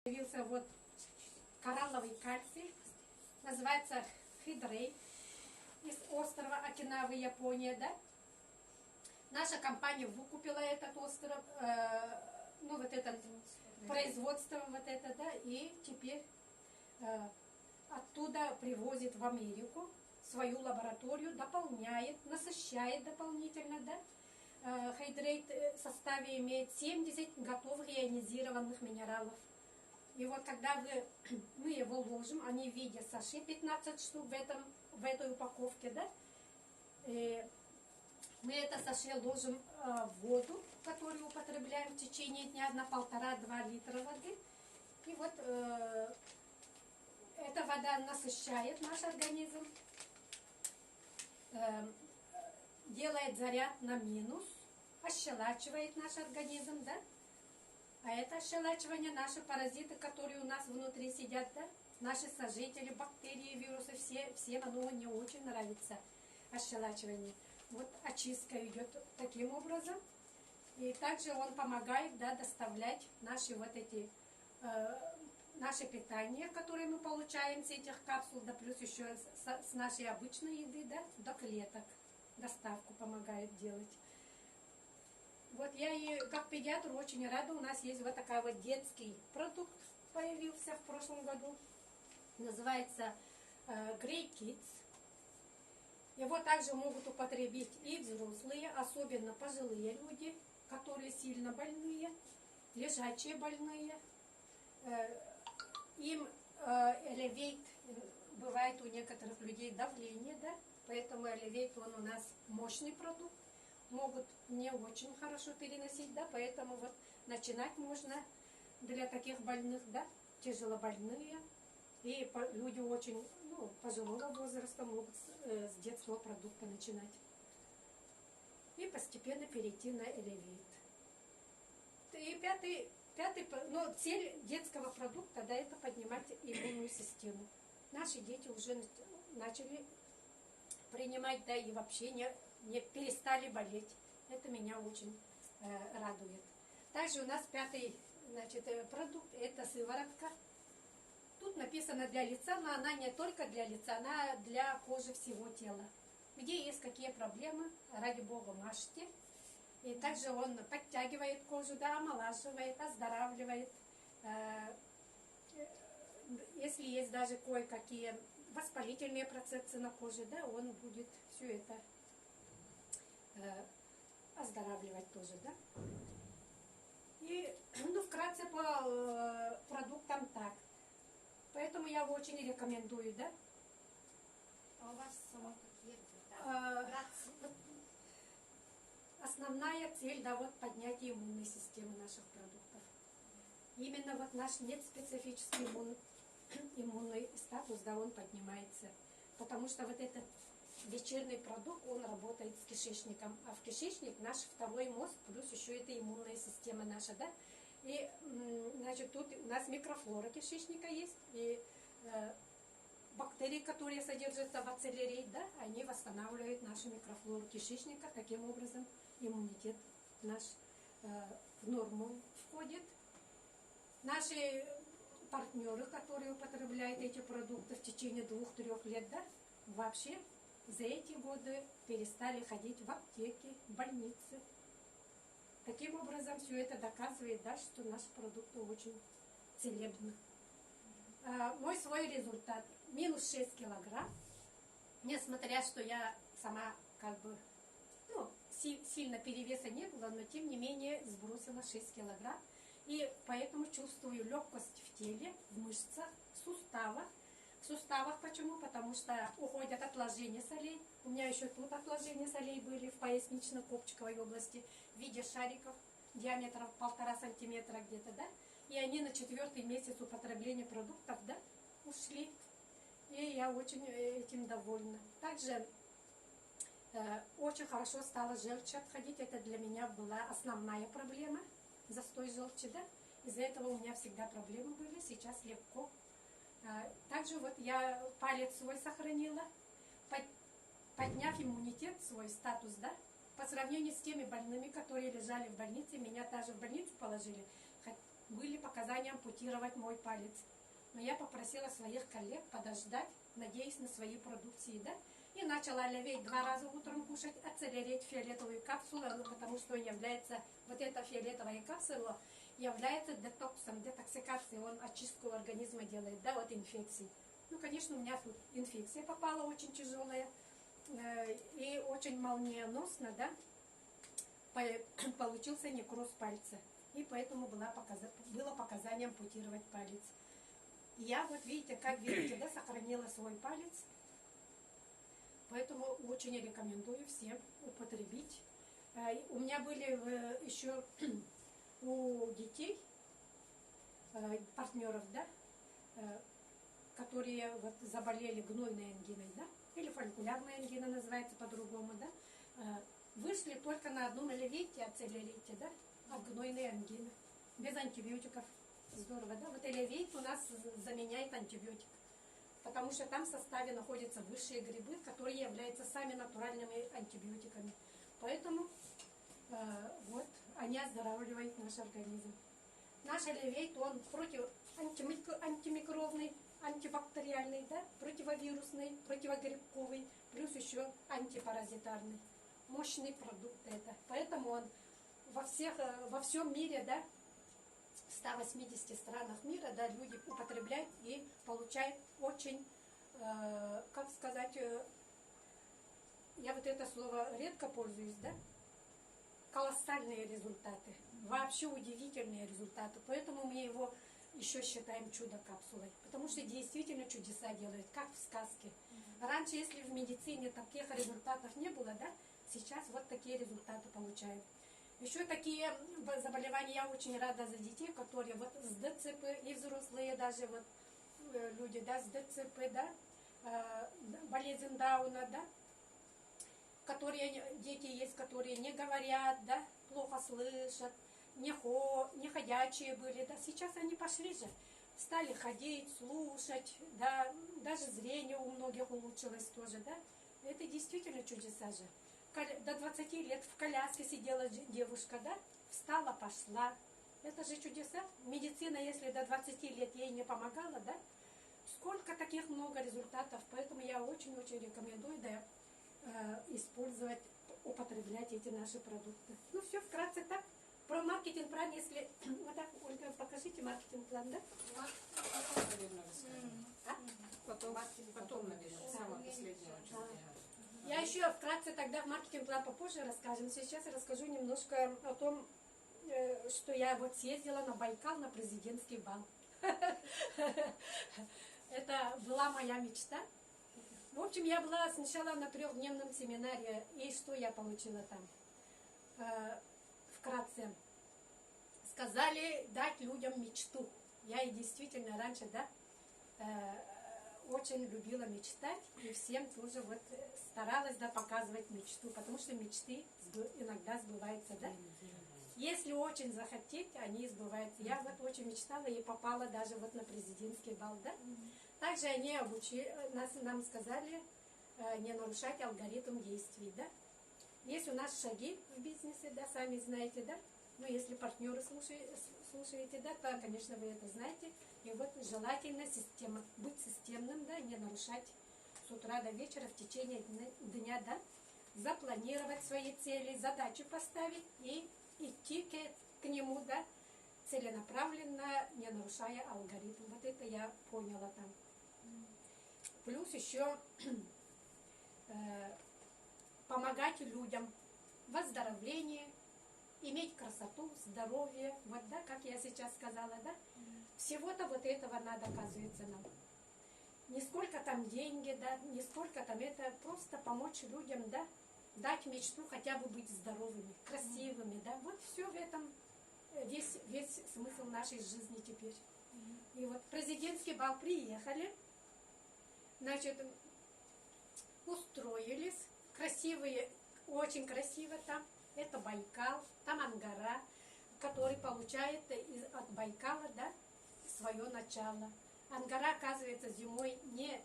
Появился вот коралловый кальций, называется Hydrate, из острова Окинава, Япония, да. Наша компания выкупила этот остров, ну вот это производство, вот это, да, и теперь оттуда привозит в Америку свою лабораторию, дополняет, насыщает дополнительно, да. Hydrate в составе имеет 70 готовых ионизированных минералов. И вот когда мы его ложим, они в виде саше, 15 штук в этой упаковке, да, и мы это саше ложим в воду, которую употребляем в течение дня на 1,5-2 литра воды. И вот эта вода насыщает наш организм, делает заряд на минус, ощелачивает наш организм, да. А это ощелачивание, наши паразиты, которые у нас внутри сидят, да, наши сожители, бактерии, вирусы, всем оно не очень нравится, ощелачивание. Вот очистка идет таким образом. И также он помогает, да, доставлять наши вот эти, наше питание, которое мы получаем с этих капсул, да, плюс еще с нашей обычной еды, да, до клеток. Доставку помогает делать. Вот я и как педиатр очень рада, у нас есть вот такой вот детский продукт, появился в прошлом году, называется Grey Kids. Его также могут употребить и взрослые, особенно пожилые люди, которые сильно больные, лежачие больные. Им Elevate, бывает у некоторых людей давление, да, поэтому Elevate, он у нас мощный продукт. Могут не очень хорошо переносить, да, поэтому вот начинать можно для таких больных, да, тяжелобольные. И люди очень, ну, пожилого возраста могут с детского продукта начинать. И постепенно перейти на Elevate. И пятый, ну, цель детского продукта, да, это поднимать иммунную систему. Наши дети уже начали принимать, да, и вообще не перестали болеть. Это меня очень радует. Также у нас пятый, значит, продукт, это сыворотка. Тут написано для лица, но она не только для лица, она для кожи всего тела. Где есть какие проблемы, ради бога, мажьте. И также он подтягивает кожу, да, омолаживает, оздоравливает. Если есть даже кое-какие воспалительные процессы на коже, да, он будет все это оздоравливать тоже, да. И, ну, вкратце по продуктам так. Поэтому я его очень рекомендую, да. А у вас сама какие? Основная цель, да, вот поднятие иммунной системы наших продуктов. Именно вот наш специфический иммунный статус, да, он поднимается. Потому что вот этот вечерний продукт, он работает с кишечником. А в кишечник наш второй мозг, плюс еще это иммунная система наша, да. И, значит, тут у нас микрофлора кишечника есть. И бактерии, которые содержатся в ацеллерей, да, они восстанавливают нашу микрофлору кишечника. Таким образом иммунитет наш в норму входит. Наши партнеры, которые употребляют эти продукты в течение 2-3 лет, да, вообще за эти годы перестали ходить в аптеки, в больницы. Таким образом, все это доказывает, да, что наши продукты очень целебны. Мой свой результат. Минус 6 килограмм. Несмотря, что я сама как бы, ну, сильно перевеса не было, но тем не менее сбросила 6 килограмм. И поэтому чувствую легкость в теле, в мышцах, в суставах. В суставах почему? Потому что уходят отложения солей. У меня еще тут отложения солей были в пояснично-копчиковой области в виде шариков диаметром 1,5 сантиметра где-то, да. И они на 4-й месяц употребления продуктов, да, ушли. И я очень этим довольна. Также очень хорошо стала желчь отходить. Это для меня была основная проблема. Застой желчи, да. Из-за этого у меня всегда проблемы были. Сейчас легко. Также вот я палец свой сохранила, подняв иммунитет, свой статус, да, по сравнению с теми больными, которые лежали в больнице. Меня даже в больницу положили. были показания ампутировать мой палец. Но я попросила своих коллег подождать, надеясь на свои продукции, да. И начала оливейт 2 раза утром кушать, ацелерить фиолетовую капсулу, потому что он является, вот эта фиолетовая капсула является детоксом, детоксикацией, он очистку организма делает, да, от инфекций. Ну, конечно, у меня тут инфекция попала очень тяжелая и очень молниеносно, да, получился некроз пальца. И поэтому было показание ампутировать палец. Я вот, видите, как видите, да, сохранила свой палец. Поэтому очень рекомендую всем употребить. У меня были еще у детей, партнеров, да, которые вот заболели гнойной ангиной, да, или фолликулярная ангина называется по-другому, да, вышли только на одном элевите, ацелерите, да, от гнойной ангины, без антибиотиков. Здорово, да? Вот элевейт у нас заменяет антибиотик, потому что там в составе находятся высшие грибы, которые являются сами натуральными антибиотиками. Поэтому вот они оздоравливают наш организм. Наш элевейт, он антимикробный, антибактериальный, да, противовирусный, противогрибковый, плюс еще антипаразитарный. Мощный продукт это. Поэтому он во всем мире, да, в 180 странах мира, да, люди употребляют и получают очень, как сказать, я вот это слово редко пользуюсь, да, колоссальные результаты, вообще удивительные результаты. Поэтому мы его еще считаем чудо-капсулой, потому что действительно чудеса делает, как в сказке. Раньше, если в медицине таких результатов не было, да, сейчас вот такие результаты получают. Еще такие заболевания, я очень рада за детей, которые вот с ДЦП, и взрослые даже вот люди, да, с ДЦП, да, болезнь Дауна, да, которые, дети есть, которые не говорят, да, плохо слышат, не ходячие были, да, сейчас они пошли же, стали ходить, слушать, да, даже зрение у многих улучшилось тоже, да, это действительно чудеса же. До 20 лет в коляске сидела девушка, да, встала, пошла. Это же чудеса. Медицина, если до 20 лет ей не помогала, да, сколько таких много результатов. Поэтому я очень-очень рекомендую, да, использовать, употреблять эти наши продукты. Ну все, вкратце так. Про маркетинг-план, если... Вот так, Ольга, покажите маркетинг-план, да? Потом, наверное, расскажем. Потом, наверное, самое последнее. Я еще вкратце тогда маркетинг-план попозже расскажем. Сейчас я расскажу немножко о том, что я вот съездила на Байкал на президентский бал. Это была моя мечта. В общем, я была сначала на 3-дневном семинаре, и что я получила там? Вкратце. Сказали дать людям мечту. Я и действительно раньше, да, очень любила мечтать, и всем тоже вот старалась, да, показывать мечту, потому что мечты иногда сбываются, да. Если очень захотеть, они сбываются. Я вот очень мечтала и попала даже вот на президентский бал, да. Также они нам сказали не нарушать алгоритм действий, да. Есть у нас шаги в бизнесе, да, сами знаете, да. Ну, если партнеры слушаете, да, то, конечно, вы это знаете. И вот желательно быть системным, да, не нарушать с утра до вечера в течение дня, да, запланировать свои цели, задачи поставить и идти к нему, да, целенаправленно, не нарушая алгоритм. Вот это я поняла там. Плюс еще помогать людям в выздоровлении, иметь красоту, здоровье, вот, да, как я сейчас сказала, да, всего-то вот этого надо, оказывается, нам. Не сколько там деньги, да, не сколько там это, просто помочь людям, да, дать мечту хотя бы быть здоровыми, красивыми, да, вот все в этом, весь смысл нашей жизни теперь. И вот президентский бал приехали, значит, устроились, красивые, очень красиво там. Это Байкал, там Ангара, который получает от Байкала, да, свое начало. Ангара, оказывается, зимой не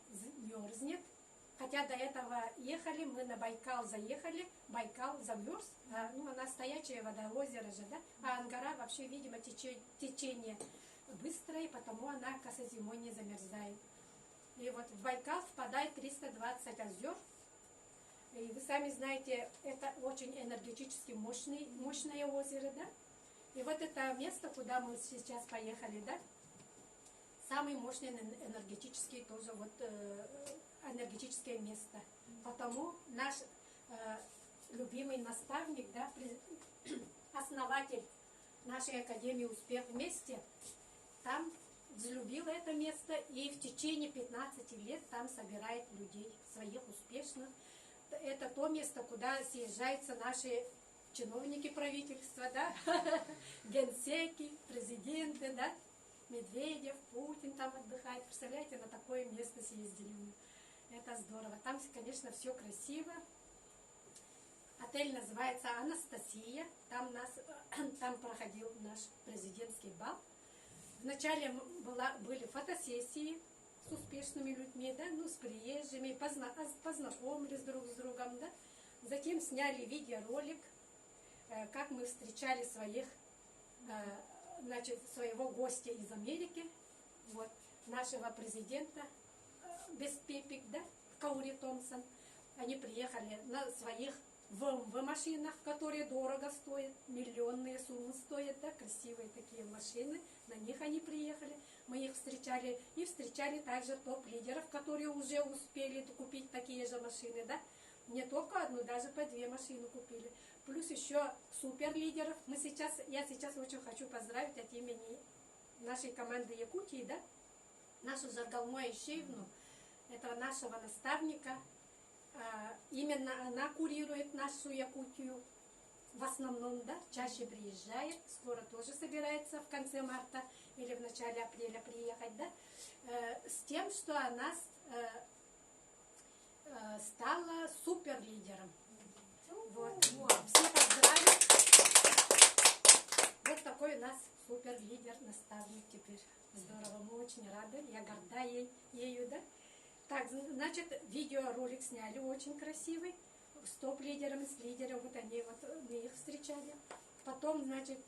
мерзнет, Хотя до этого ехали, мы на Байкал заехали, Байкал замерз, ну, она стоячая вода, озеро же, да, а Ангара вообще, видимо, течение быстрое, потому она, оказывается, зимой не замерзает. И вот в Байкал впадает 320 озер, и вы сами знаете, это очень энергетически мощное озеро, да, и вот это место, куда мы сейчас поехали, да, самый мощный энергетический тоже вот энергетическое место. Потому наш любимый наставник, да, основатель нашей Академии «Успех вместе», там взлюбил это место и в течение 15 лет там собирает людей, своих успешных. Это то место, куда съезжаются наши чиновники правительства, да, генсеки, президенты, да, Медведев, Путин там отдыхает. Представляете, на такое место съездили мы. Это здорово. Там, конечно, все красиво. Отель называется «Анастасия». Там проходил наш президентский бал. Вначале были фотосессии с успешными людьми, да, ну, с приезжими, познакомились друг с другом, да. Затем сняли видеоролик, как мы встречали своего гостя из Америки, вот, нашего президента, без пепик, да, Каури Томпсон. Они приехали на своих ВМВ машинах, которые дорого стоят, миллионные суммы стоят, да, красивые такие машины, на них они приехали. Мы их встречали и встречали также топ-лидеров, которые уже успели купить такие же машины, да, не только одну, даже по 2 машины купили. Плюс еще суперлидеров. Я сейчас очень хочу поздравить от имени нашей команды Якутии, да, нашу Жаргалму Айшевну, этого нашего наставника. Именно она курирует нашу Якутию в основном, да, чаще приезжает, скоро тоже собирается в конце марта или в начале апреля приехать, да, с тем, что она стала суперлидером. Вот. Все поздравим. Вот такой у нас суперлидер, наставник теперь. Здорово, мы очень рады, я горда ею, да. Так, значит, видеоролик сняли очень красивый, с топ-лидерами, с лидером, вот они, вот мы их встречали. Потом, значит,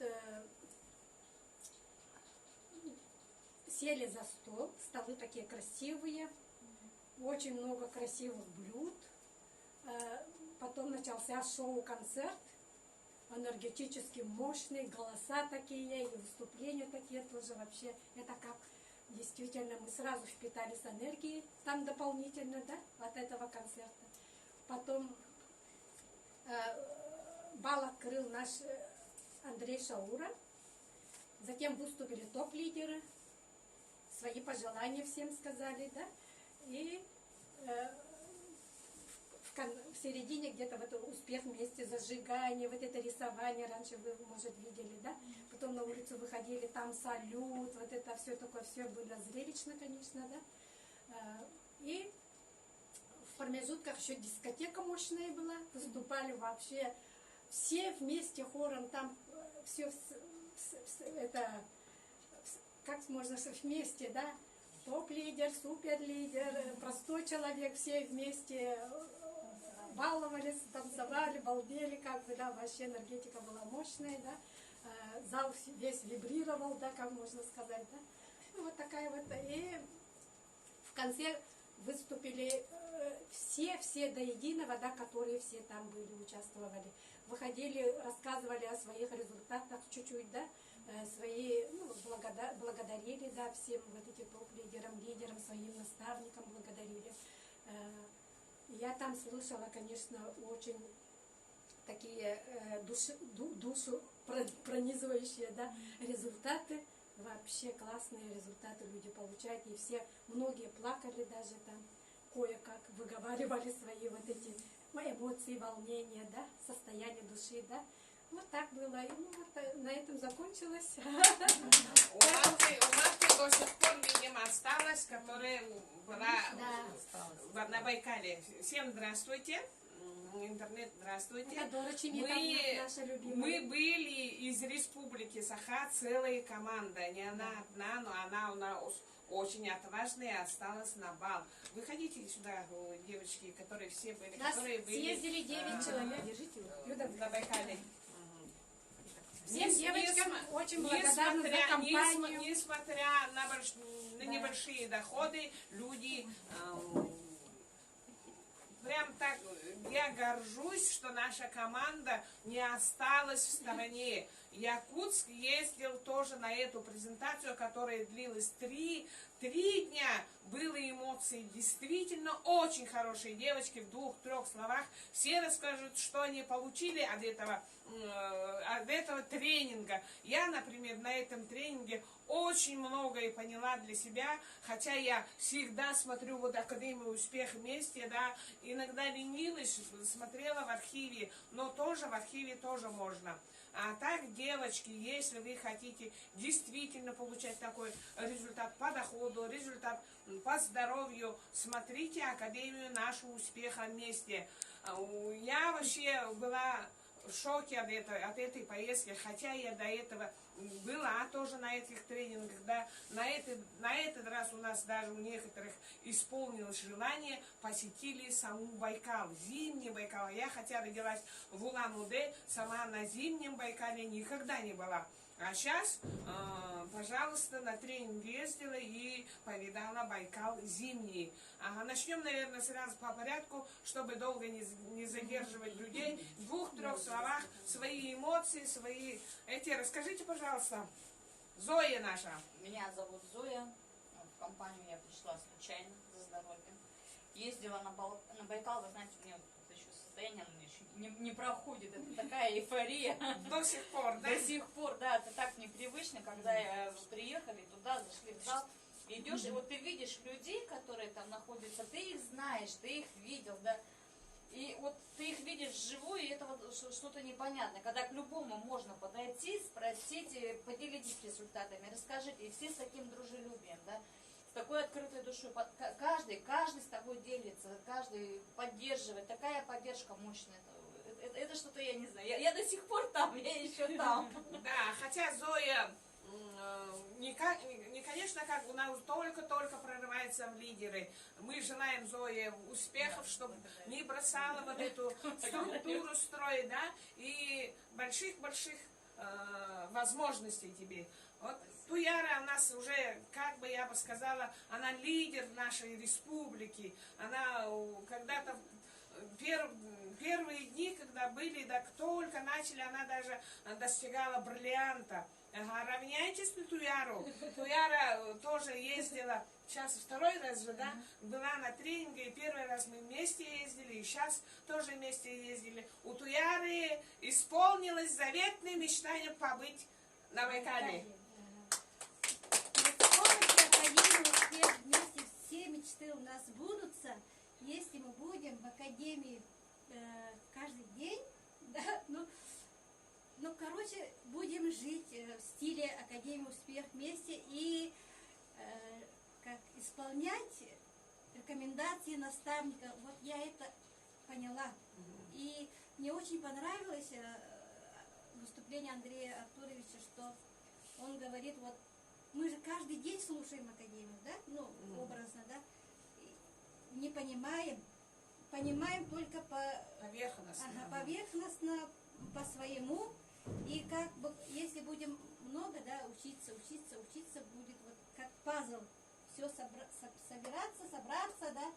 сели за стол, столы такие красивые, очень много красивых блюд. Потом начался шоу-концерт, энергетически мощные, голоса такие, и выступления такие тоже вообще. Это как действительно мы сразу впитались энергией там дополнительно, да, от этого концерта. Потом бал открыл наш Андрей Шаура. Затем выступили топ-лидеры, свои пожелания всем сказали, да, и в середине где-то вот успех вместе, зажигание, вот это рисование, раньше вы, может, видели, да, потом на улицу выходили, там салют, вот это все такое, все было зрелищно, конечно, да, и в промежутках еще дискотека мощная была, выступали вообще все вместе хором, там все это, как можно вместе, да, топ-лидер, супер-лидер, простой человек, все вместе баловались, танцевали, балдели, как бы, да, вообще энергетика была мощная, да, зал весь вибрировал, да, как можно сказать, да, ну, вот такая вот, и в конце выступили все до единого, да, которые все там были, участвовали, выходили, рассказывали о своих результатах чуть-чуть, да, свои, ну, благодарили, да, всем вот этим топ-лидерам, лидерам, своим наставникам благодарили. Я там слышала, конечно, очень такие душу пронизывающие, да, результаты. Вообще классные результаты люди получают. И многие плакали даже там, кое-как выговаривали свои вот эти эмоции, волнения, да, состояние души, да. Вот так было. И ну, вот на этом закончилось. У Марты до сих пор, видимо, осталась, которая была на Байкале. Всем здравствуйте. Интернет, здравствуйте. Мы были из республики Саха, целая команда. Не она одна, но она очень отважная, осталась на бал. Выходите сюда, девочки, которые все были, Нас которые были съездили 9 человек. на Байкале. Всем девочкам очень благодарны за компанию. Несмотря на небольшие доходы, люди прям так, я горжусь, что наша команда не осталась в стороне. Якутск ездил тоже на эту презентацию, которая длилась 3 дня. Были эмоции действительно очень хорошие. Девочки в 2-3 словах все расскажут, что они получили от этого тренинга. Я, например, на этом тренинге очень многое поняла для себя, хотя я всегда смотрю вот Академию Успех вместе, да, иногда ленилась, смотрела в архиве, но тоже в архиве тоже можно. А так, девочки, если вы хотите действительно получать такой результат по доходу, результат по здоровью, смотрите Академию нашего успеха вместе. Я вообще была в шоке от этой поездки, хотя я до этого была тоже на этих тренингах, да, на этот раз у нас даже у некоторых исполнилось желание, посетили саму Байкал, зимний Байкал. Я хотя родилась в Улан-Удэ, сама на зимнем Байкале никогда не была. А сейчас, пожалуйста, на тренинг ездила и повидала Байкал зимний. Начнем, наверное, сразу по порядку, чтобы долго не задерживать людей. В 2-3 словах свои эмоции, Расскажите, пожалуйста, Зоя наша. Меня зовут Зоя. В компанию я пришла случайно за здоровьем. Ездила на Байкал, вы знаете, у меня вот еще состояние не проходит. Это такая эйфория. До сих пор, да? До сих пор, да. Это так непривычно, когда приехали туда, зашли в зал. Идешь, и вот ты видишь людей, которые там находятся, ты их знаешь, ты их видел, да. И вот ты их видишь вживую, и это вот что-то непонятное. Когда к любому можно подойти, спросить, поделитесь результатами, расскажите. И все с таким дружелюбием, да, с такой открытой душой. Каждый с тобой делится, каждый поддерживает. Такая поддержка мощная. Это что-то я не знаю. Я до сих пор там, я еще там. Да, хотя Зоя не конечно, как у нас только прорывается в лидеры. Мы желаем Зое успехов, чтобы не бросала вот эту структуру строить, да, и больших возможностей тебе. Вот Туяра у нас уже, как бы я бы сказала, она лидер нашей республики. Она когда-то первые дни, когда были, да, только начали, она даже достигала бриллианта. Равняйтесь на Туяру. Туяра тоже ездила, сейчас 2-й раз же, да, была на тренинге, и 1-й раз мы вместе ездили, и сейчас тоже вместе ездили. У Туяры исполнилось заветное мечтание побыть на Байкале. Вместе все мечты у нас будутся, если мы будем в академии каждый день, да, короче, будем жить в стиле Академии Успех вместе и как исполнять рекомендации наставника. Вот я это поняла. И мне очень понравилось выступление Андрея Артуровича, что он говорит, вот мы же каждый день слушаем Академию, да, образно, да, не понимаем только поверхностно, по своему. И как бы, если будем много, да, учиться, будет вот как пазл, все собраться, да,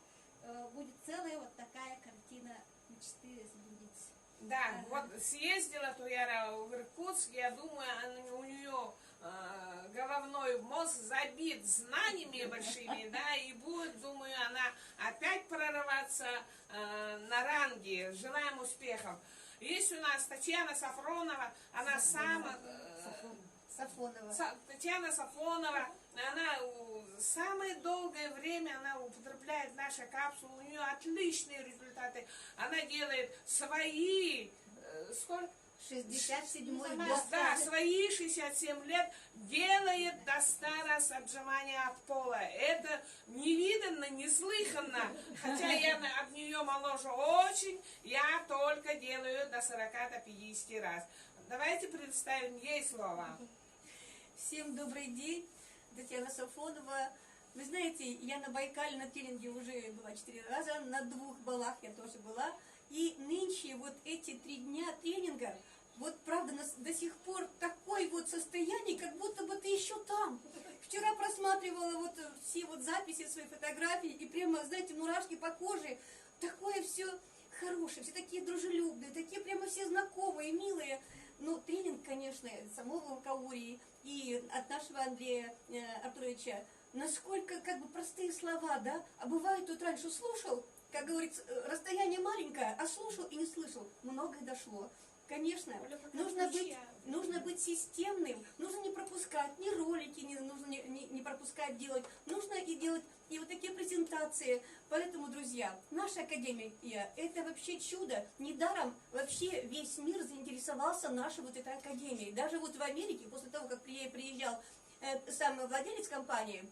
будет целая вот такая картина мечты сбудется. Да, вот съездила Туяра в Иркутск, я думаю, у нее головной мозг забит знаниями большими, да, и будет, думаю, она опять прорываться на ранге. Желаем успехов. Есть у нас Татьяна Сафронова, она Татьяна Сафонова, она самое долгое время она употребляет наши капсулы, у нее отличные результаты. Она делает свои, сколько? 67-й год. Да, свои 67 лет делает до 100 раз отжимания от пола. Это невиданно, неслыханно. Хотя я от нее моложе очень, я только делаю до 40-50 раз. Давайте представим ей слово. Всем добрый день. Татьяна Сафонова. Вы знаете, я на Байкале на тренинге уже была 4 раза, на 2 балах я тоже была. И нынче вот эти 3 дня тренинга, вот правда, до сих пор такое вот состояние, как будто бы ты еще там. Вчера просматривала вот все вот записи, свои фотографии, и прямо, знаете, мурашки по коже. Такое все хорошие, все такие дружелюбные, такие прямо все знакомые, милые. Ну, тренинг, конечно, самого Каурии и от нашего Андрея Артуровича. Насколько как бы простые слова, да? А бывает, тут раньше слушал, как говорится, расстояние маленькое, а слушал и не слышал. Многое дошло. Конечно, нужно быть системным, нужно не пропускать ни ролики, нужно не пропускать делать, нужно и делать и вот такие презентации. Поэтому, друзья, наша академия это вообще чудо. Недаром вообще весь мир заинтересовался нашей вот этой академией. Даже вот в Америке, после того, как приезжал сам владелец компании,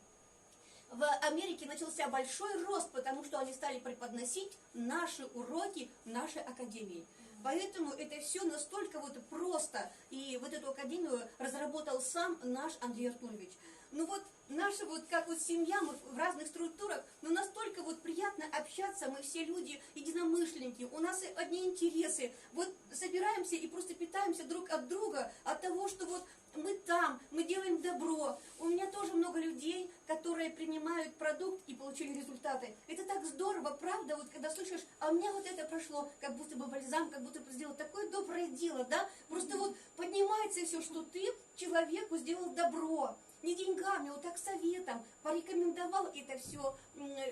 в Америке начался большой рост, потому что они стали преподносить наши уроки в нашей академии. Поэтому это все настолько вот просто. И вот эту академию разработал сам наш Андрей Артурович. Ну вот наша вот как вот семья, мы в разных структурах, но настолько вот приятно общаться, мы все люди единомышленники, у нас одни интересы. Вот собираемся и просто питаемся друг от друга, от того, что вот мы там, мы делаем добро. У меня тоже много людей, которые принимают продукт и получили результаты. Это так здорово, правда, вот когда слышишь, а у меня вот это прошло, как будто бы бальзам, как будто бы сделал такое доброе дело, да? Просто вот поднимается все, что ты человеку сделал добро. Не деньгами, вот так советом, порекомендовал это все,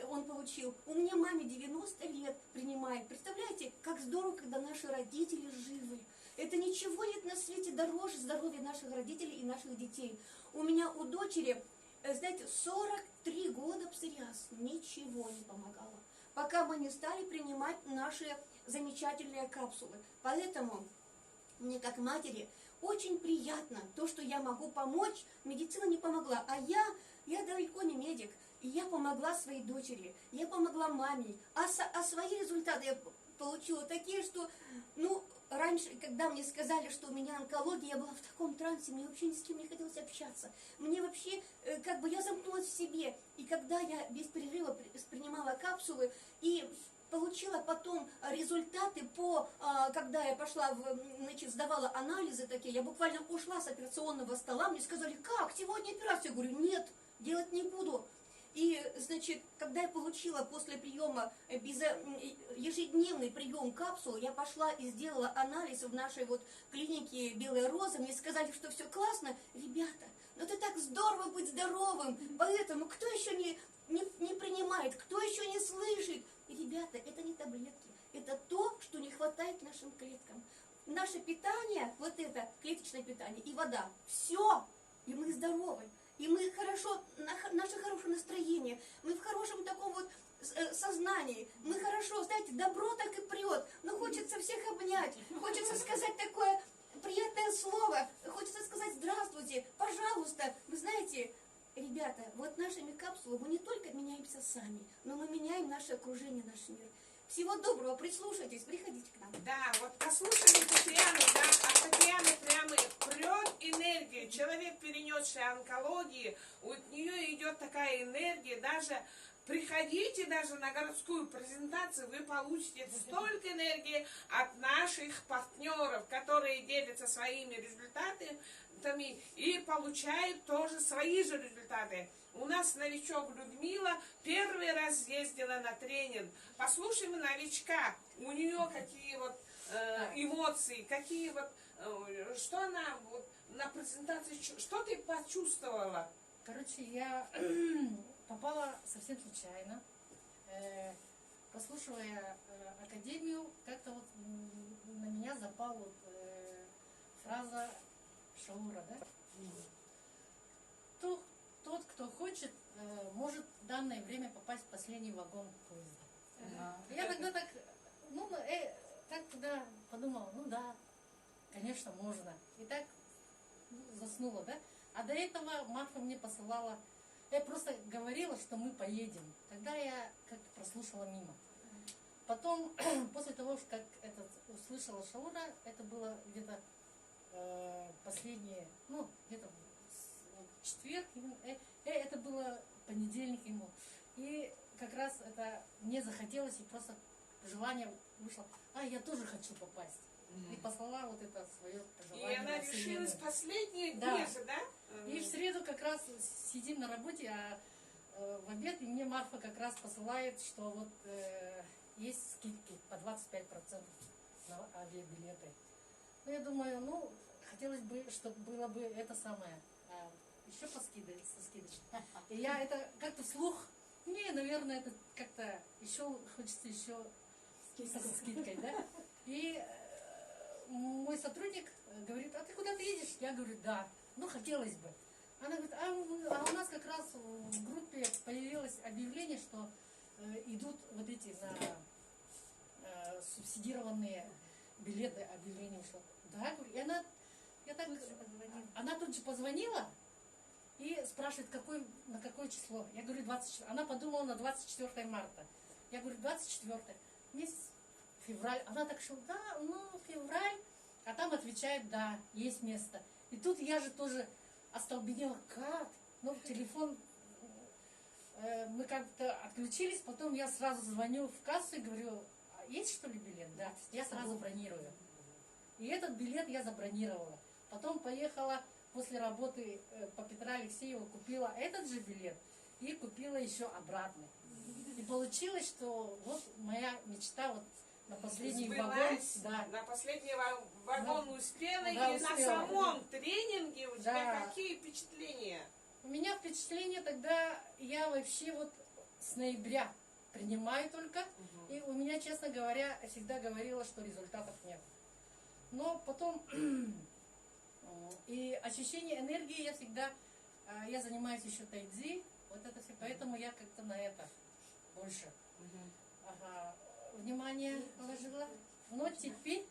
он получил. У меня маме 90 лет принимает. Представляете, как здорово, когда наши родители живы. Это ничего нет на свете дороже здоровья наших родителей и наших детей. У меня у дочери, знаете, 43 года псориаз, ничего не помогало. Пока мы не стали принимать наши замечательные капсулы. Поэтому мне как матери очень приятно то, что я могу помочь. Медицина не помогла, а я далеко не медик. И я помогла своей дочери, я помогла маме. А свои результаты я получила такие, что, ну, раньше, когда мне сказали, что у меня онкология, я была в таком трансе, мне вообще ни с кем не хотелось общаться. Мне вообще, как бы я замкнулась в себе. И когда я без перерыва принимала капсулы и получила потом результаты когда я пошла, значит, сдавала анализы такие, я буквально ушла с операционного стола, мне сказали, как, сегодня операция? Я говорю, нет, делать не буду. И, значит, когда я получила после приема ежедневный прием капсул, я пошла и сделала анализ в нашей вот клинике «Белая роза», мне сказали, что все классно. Ребята, ну это так здорово быть здоровым, поэтому кто еще не принимает, кто еще не слышит? И, ребята, это не таблетки, это то, что не хватает нашим клеткам. Наше питание, вот это клеточное питание и вода, все, и мы здоровы. И мы хорошо, наше хорошее настроение, мы в хорошем таком вот сознании, мы хорошо, знаете, добро так и прет, но хочется всех обнять, хочется сказать такое приятное слово, хочется сказать здравствуйте, пожалуйста. Вы знаете, ребята, вот нашими капсулами мы не только меняемся сами, но мы меняем наше окружение, наш мир. Всего доброго, прислушайтесь, приходите к нам. Да, вот послушали Татьяну, да, от Татьяны прямо прет энергия. Человек, перенесший онкологию, от нее идет такая энергия, даже приходите даже на городскую презентацию, вы получите столько энергии от наших партнеров, которые делятся своими результатами и получают тоже свои же результаты. У нас новичок Людмила первый раз ездила на тренинг. Послушаем новичка, у нее какие вот эмоции, какие вот, что она вот на презентации, что ты почувствовала? Короче, я попала совсем случайно, прослушивая академию, как-то вот на меня запала вот, фраза Шаура, да? Тот, кто хочет, может в данное время попасть в последний вагон поезда. Я тогда так, так тогда подумала, ну да, конечно, можно. И так заснула, да? А до этого Марфа мне посылала, я просто говорила, что мы поедем. Тогда я как-то прослушала мимо. Потом, после того, как услышала Шаура, это было где-то последнее, ну, где-то четверг, это было понедельник раз это мне захотелось, и просто желание вышло, я тоже хочу попасть. И послала вот это свое И желание. она во Вселенную. решилась последние Да. дни же, да? И в среду как раз сидим на работе, а в обед, и мне Марфа как раз посылает, что вот есть скидки по 25% на авиабилеты. Ну, я думаю, хотелось бы, чтобы было бы это самое, еще со скидочкой. И я это как-то вслух, наверное, это как-то еще хочется еще со скидкой, да? И мой сотрудник говорит, а ты куда-то едешь? Я говорю, да, хотелось бы. Она говорит, а у нас как раз в группе появилось объявление, что идут вот эти на субсидированные билеты, объявление ушло. Да, говорю, и она тут же позвонила и спрашивает, на какое число. Я говорю, 24. Она подумала на 24 марта. Я говорю, 24 месяц, февраль. Она так что, да, февраль. А там отвечает, да, есть место. И тут я же тоже остолбенела, как? Телефон, мы как-то отключились, потом я сразу звоню в кассу и говорю, есть что ли билет? Да, я сразу бронирую. И этот билет я забронировала. Потом поехала после работы по Петра Алексеева, купила этот же билет и купила еще обратный. И получилось, что вот моя мечта вот на последний вагон. Да. На последний вагон успела, да, и успела. на самом тренинге у тебя Да. какие впечатления? У меня впечатление тогда, я вообще вот с ноября принимаю только, и у меня, честно говоря, всегда говорила, что результатов нет. Но потом и ощущение энергии я всегда, я занимаюсь еще тайцзи, вот это все, поэтому я как-то на это больше внимание положила. Но теперь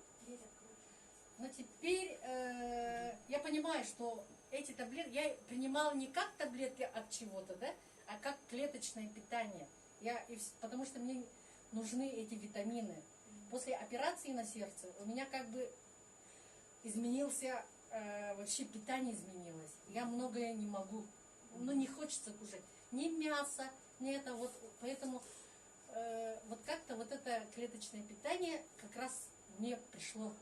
я понимаю, что эти таблетки я принимала не как таблетки от чего-то, да, а как клеточное питание. Потому что мне нужны эти витамины. После операции на сердце у меня как бы изменился, вообще питание изменилось. Я многое не могу, не хочется кушать ни мяса, ни это вот, поэтому вот как-то вот это клеточное питание как раз мне пришло.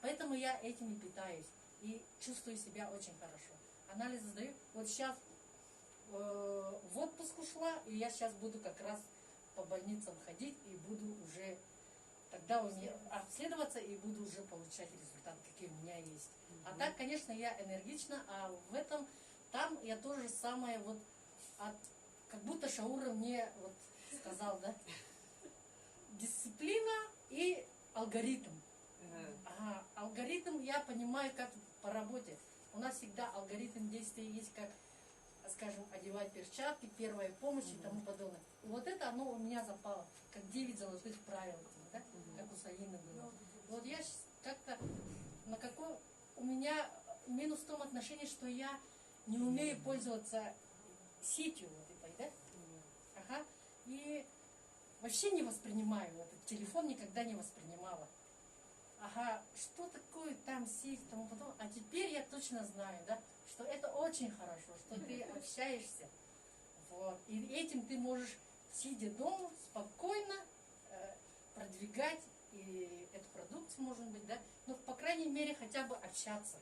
Поэтому я этим и питаюсь и чувствую себя очень хорошо. Анализы сдаю. Вот сейчас в отпуск ушла, и я сейчас буду как раз по больницам ходить и буду уже тогда у меня обследоваться и буду уже получать результат, какие у меня есть. А так, конечно, я энергична, а в этом, там я тоже самое вот, как будто Шаура мне вот сказал, да, дисциплина и алгоритм. Алгоритм я понимаю, как по работе. У нас всегда алгоритм действия есть, как, скажем, одевать перчатки, первая помощь и тому подобное. И вот это оно у меня запало, как 9 золотых правил, да? Как у Салины было. Вот я как-то у меня минус в том отношении, что я не умею пользоваться сетью вот этой, да? И вообще не воспринимаю этот телефон, никогда не воспринимала. Что такое там сеть, тому потом. А теперь я точно знаю, да, что это очень хорошо, что ты общаешься. Вот. И этим ты можешь, сидя дома, спокойно продвигать и эту продукцию, может быть, да, но, по крайней мере, хотя бы общаться.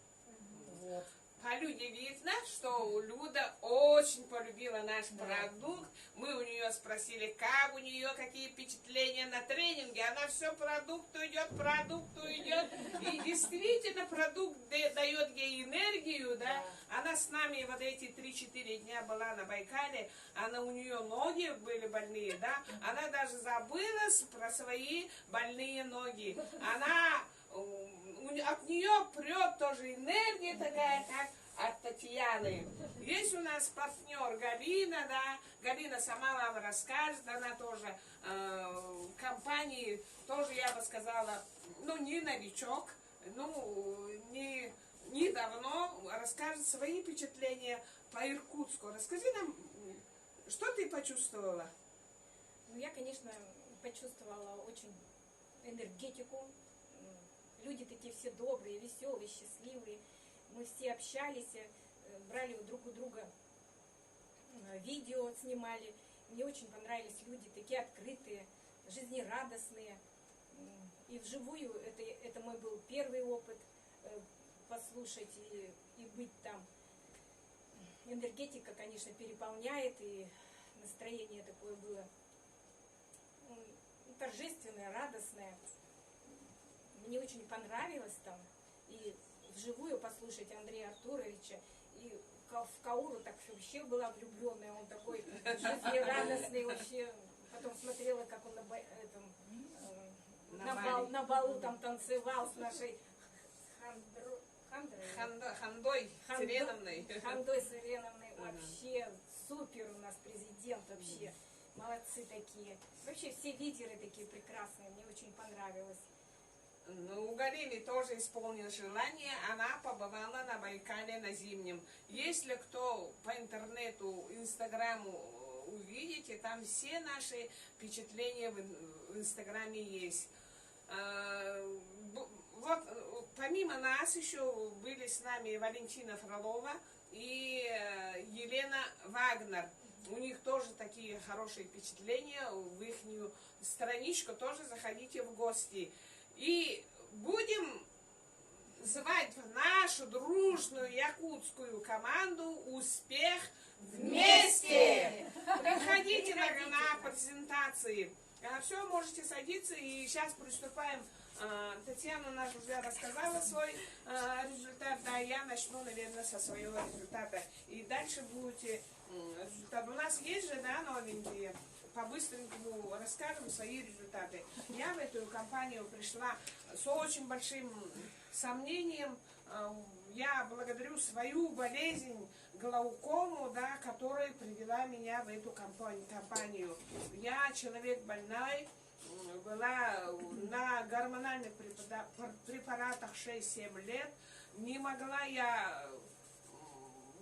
Вот. По Люде видно, что Люда очень полюбила наш продукт. Мы у нее спросили, как у нее, какие впечатления на тренинге. Она все продукту идет. И действительно продукт дает ей энергию, да. Она с нами вот эти 3-4 дня была на Байкале. У нее ноги были больные, да. Она даже забыла про свои больные ноги. От нее прет тоже энергия такая, как от Татьяны. Есть у нас партнер Галина, да. Галина сама вам расскажет, она тоже в компании, тоже, я бы сказала, не новичок, не давно, расскажет свои впечатления по Иркутску. Расскажи нам, что ты почувствовала? Я, конечно, почувствовала очень энергетику. Люди такие все добрые, веселые, счастливые. Мы все общались, брали друг у друга видео, снимали. мне очень понравились люди, такие открытые, жизнерадостные. И вживую это мой был первый опыт послушать и быть там. Энергетика, конечно, переполняет, и настроение такое было торжественное, радостное. Мне очень понравилось там. И вживую послушать Андрея Артуровича. И в Кауру так вообще была влюбленная. Он такой жизнерадостный вообще. Потом смотрела, как он на балу там танцевал с нашей Хандой Сиреновной. Хандой Сиреновной. Вообще супер у нас президент вообще. Молодцы такие. Вообще все лидеры такие прекрасные. Мне очень понравилось. Ну, у Галины тоже исполнилось желание. Она побывала на Байкале на зимнем. Если кто по интернету, инстаграму увидите, там все наши впечатления в инстаграме есть. Вот помимо нас еще были с нами Валентина Фролова и Елена Вагнер. У них тоже такие хорошие впечатления. В их страничку тоже заходите в гости. И будем звать в нашу дружную якутскую команду «Успех вместе». Приходите на презентации. Все, можете садиться. И сейчас приступаем. Татьяна наша уже рассказала свой результат. Да, я начну, наверное, со своего результата. И дальше будете результат. У нас есть же, да, новенькие. По-быстренькому расскажем свои результаты. Я в эту компанию пришла с очень большим сомнением. Я благодарю свою болезнь, глаукому, да, которая привела меня в эту компанию. Я человек больной, была на гормональных препаратах 6-7 лет. Не могла я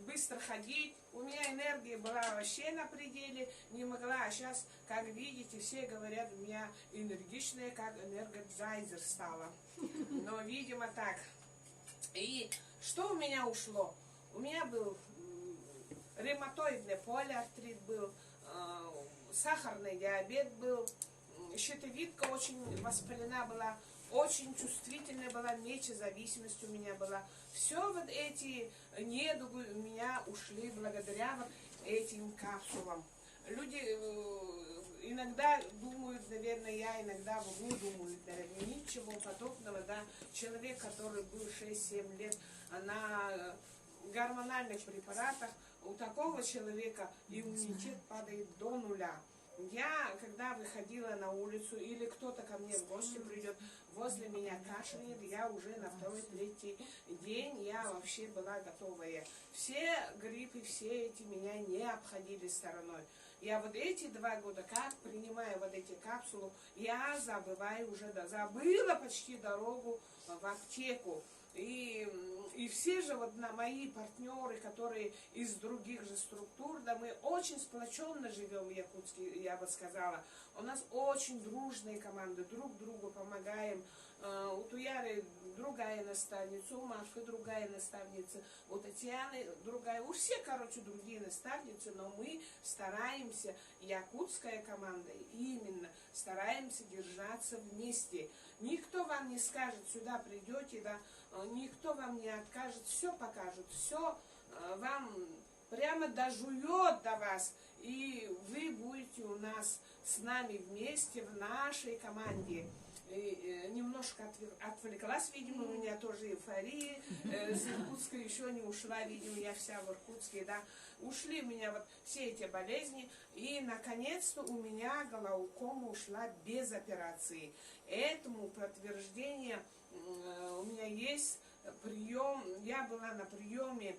быстро ходить, у меня энергия была вообще на пределе, не могла, а сейчас, как видите, все говорят, у меня энергичная, как энергетизер стала. Но, видимо, так. И что у меня ушло? У меня был ревматоидный полиартрит был, сахарный диабет был, щитовидка очень воспалена была, очень чувствительная была, мечезависимость у меня была. Все вот эти недуги у меня ушли благодаря вот этим капсулам. Люди иногда думают, наверное, я иногда не думаю, наверное, ничего подобного, да. Человек, который был 6-7 лет на гормональных препаратах, у такого человека иммунитет падает до нуля. Я, когда выходила на улицу, или кто-то ко мне в гости придет, возле меня кашляет, я уже на 2-3 день, я вообще была готовая. Все гриппы, все эти меня не обходили стороной. Я вот эти 2 года, как принимаю вот эти капсулы, я забываю уже, забыла почти дорогу в аптеку. И все же вот мои партнеры, которые из других же структур, да, мы очень сплоченно живем в Якутске, я бы сказала. У нас очень дружные команды, друг другу помогаем. У Туяры другая наставница, у Машки другая наставница, у Татьяны другая, у всех, короче, другие наставницы, но мы стараемся, якутская команда, именно стараемся держаться вместе. Никто вам не скажет, сюда придете, да, никто вам не откажет, все покажет, все вам прямо дожует до вас, и вы будете у нас с нами вместе в нашей команде. И немножко отвлеклась, видимо, у меня тоже эйфория, с Иркутска еще не ушла, видимо, я вся в Иркутске, да, ушли у меня вот все эти болезни, и наконец-то у меня глаукома ушла без операции. Этому подтверждение у меня есть прием, я была на приеме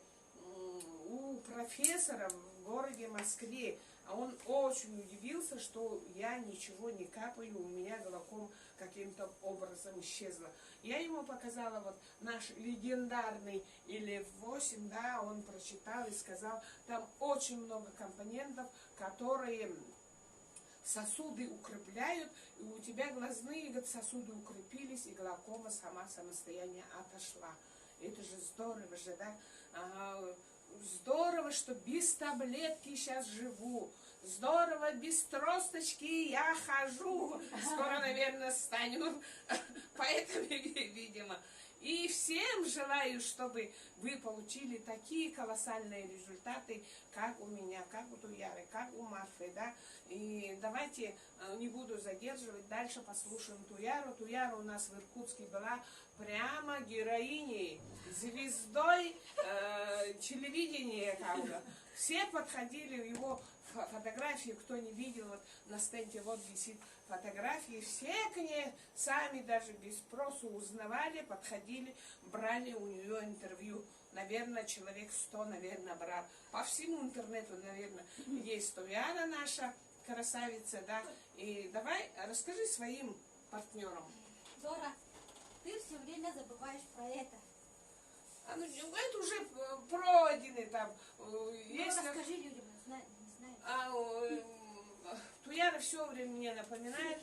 у профессора в городе Москве, а он очень удивился, что я ничего не капаю, у меня глаукома каким-то образом исчезла. Я ему показала вот наш легендарный ИЛФ-8, да, он прочитал и сказал, там очень много компонентов, которые сосуды укрепляют, и у тебя глазные сосуды укрепились, и глаукома сама самостоятельно отошла. Это же здорово же, да? Здорово, что без таблетки сейчас живу. здорово, без тросточки я хожу. Скоро, наверное, стану поэтами, видимо. И всем желаю, чтобы вы получили такие колоссальные результаты, как у меня, как у Туяры, как у Марфы, да. И давайте, не буду задерживать, дальше послушаем Туяру. Туяра у нас в Иркутске была прямо героиней, звездой телевидения, как бы. Все подходили, его фотографии, кто не видел, вот на стенде вот висит фотографии, все к ней сами даже без спросу узнавали, подходили, брали у нее интервью. Наверное, человек 100, наверное, брал. По всему интернету, наверное, есть Туяра наша красавица, да. И давай расскажи своим партнерам. Зора, ты все время забываешь про это. Ну, это уже пройденный там. Ну, Если... расскажи людям, не знаю. Туяра все время мне напоминает,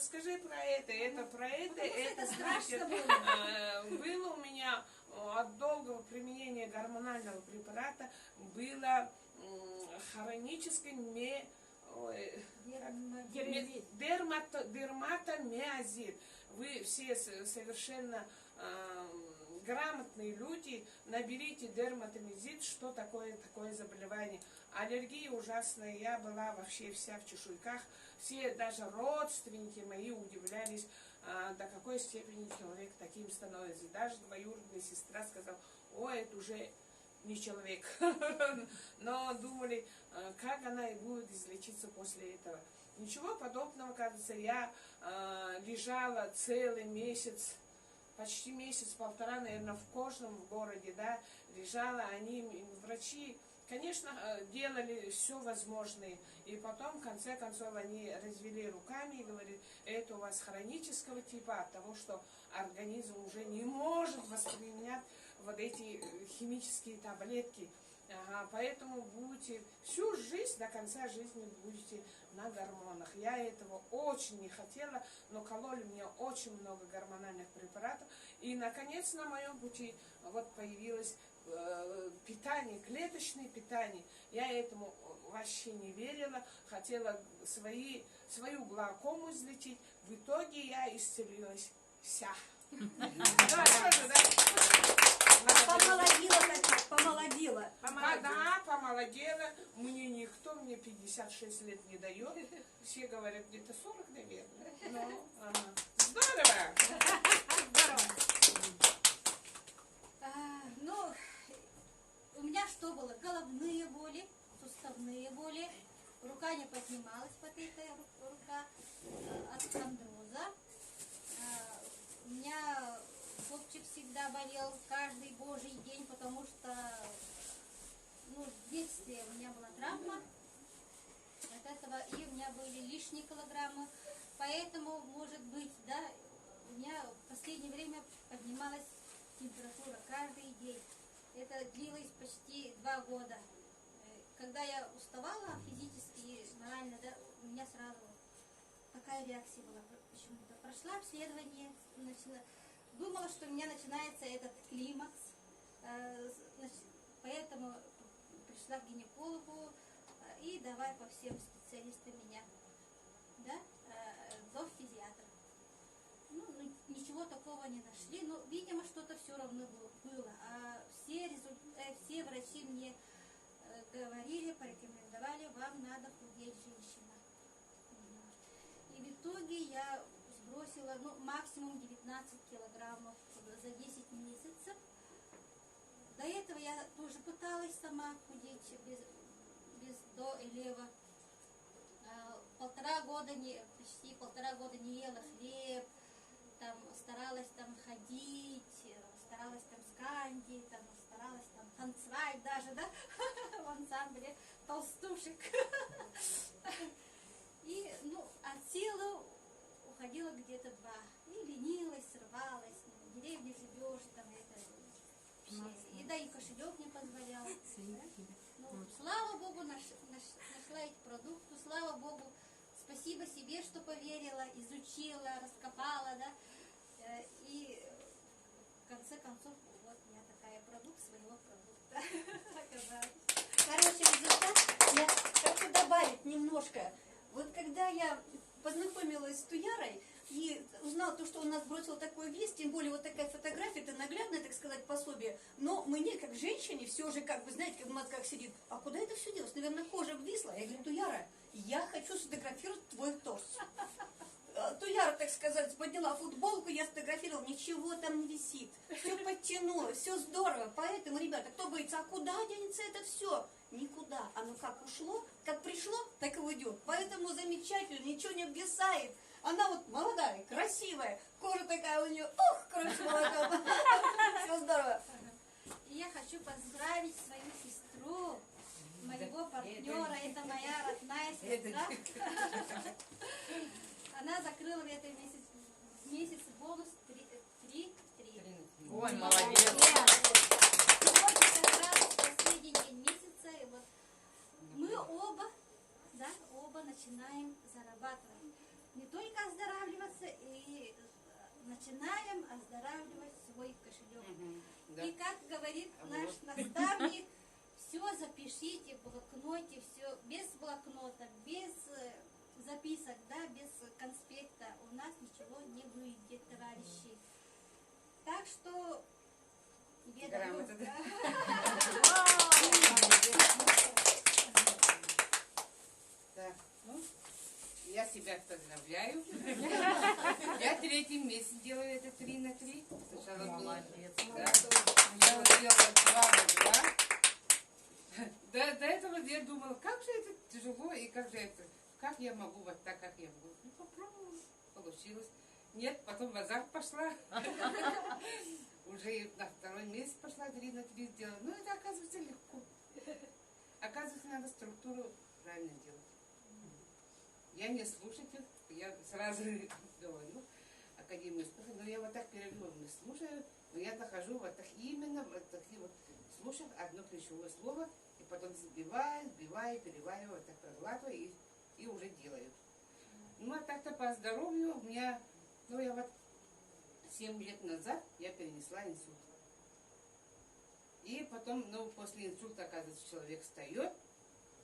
скажи про это про это значит, было у меня от долгого применения гормонального препарата было хронический дерматомиозит. Вы все совершенно грамотные люди, наберите дерматомиозит, что такое заболевание. Аллергия ужасная, я была вообще вся в чешуйках. Все, даже родственники мои удивлялись, до какой степени человек таким становится. Даже двоюродная сестра сказала: ой, это уже не человек. Но думали, как она и будет излечиться после этого. Ничего подобного, кажется, я лежала целый месяц, почти месяц-полтора, наверное, в Кожном, в городе, да, лежала, врачи, конечно, делали все возможное, и потом, в конце концов, они развели руками и говорили: это у вас хронического типа, от того, что организм уже не может воспринять вот эти химические таблетки. Поэтому будете всю жизнь, до конца жизни будете на гормонах. Я этого очень не хотела, но кололи мне очень много гормональных препаратов. И, наконец, на моем пути вот появилось питание, клеточное питание. Я этому вообще не верила, хотела свою глаукому излечить. В итоге я исцелилась вся. Помолодела. Да, помолодела. Мне 56 лет не дает. Все говорят, где-то 40, наверное. Здорово! Ну, у меня что было? Головные боли, суставные боли. Рука не поднималась, потекая рука от хондроза. У меня копчик всегда болел каждый божий день, потому что в детстве у меня была травма от этого, и у меня были лишние килограммы. Поэтому, может быть, да, у меня в последнее время поднималась температура каждый день. Это длилось почти 2 года. Когда я уставала физически и морально, да, у меня сразу такая реакция была почему-то. Прошла обследование, думала, что у меня начинается этот климакс, поэтому пришла к гинекологу и давай по всем специалистам меня, да, до фтизиатра. Ничего такого не нашли, но, видимо, что-то все равно было. А все врачи мне говорили, порекомендовали: вам надо худеть, женщина. И в итоге я сбросила максимум 19 килограммов за 10 месяцев. До этого я тоже пыталась сама худеть без до и лево. Почти полтора года не ела хлеб, старалась ходить, старалась с Ганди, старалась танцевать даже, да, в ансамбле толстушек. И, от силы уходила где-то 2. И ленилась, срывалась, в деревне живешь, и да, и кошелек не позволял. Слава Богу, нашла эти продукты, слава Богу, спасибо себе, что поверила, изучила, раскопала, да, и в конце концов, вот я такая продукт своего продукта оказалась. Хороший результат. Я хочу добавить немного. я познакомилась с Туярой и узнала то, что он нас бросил такую весть, тем более вот такая фотография, это наглядное, так сказать, пособие. Но мне, как женщине, все же, как бы, знаете, как в мозгах сидит, а куда это все делось? Наверное, кожа обвисла. Я говорю, Туяра, я хочу сфотографировать твой торс. Туяра, так сказать, подняла футболку, я сфотографировала, ничего там не висит. Все подтянулось, все здорово. Поэтому, ребята, кто боится, а куда денется это все? Никуда. Оно как ушло, как пришло, так и уйдет. Поэтому замечательно, ничего не обвисает. Она вот молодая, красивая, кожа такая у нее, ух, короче, молока. Все здорово. И я хочу поздравить свою сестру, моего партнера, это моя родная сестра. Она закрыла в этом месяце бонус 3. Ой, молодец. Сегодня как раз последний день месяца, и вот мы оба начинаем зарабатывать. Не только оздоравливаться, и начинаем оздоравливать свой кошелек. Да. И как говорит наш наставник, все запишите в блокноте, все без блокнота, без записок, да, без конспекта у нас ничего не выйдет, товарищи. Так что Грамота, да? Так, ну, я себя поздравляю. Я 3-й месяц делаю это 3 на 3. Сначала Молодец. Да. Сначала делала 2 на 2. До этого я думала, как же это тяжело и как же это, как я могу вот так, как я могу. Ну, попробовала, получилось. Нет, потом в азарт пошла. Уже на 2-й месяц пошла 3 на 3 сделала. Ну, это оказывается легко. Оказывается, надо структуру правильно делать. Я не слушатель, я сразу говорю Академию успеха, но я вот так переломно слушаю, но я нахожу вот так именно, вот такие вот, слушаю одно ключевое слово, и потом сбиваю, перевариваю, вот так проглатываю и уже делаю. Ну, а так-то по здоровью у меня, ну, я вот 7 лет назад я перенесла инсульт. И потом, ну, после инсульта, оказывается, человек встает,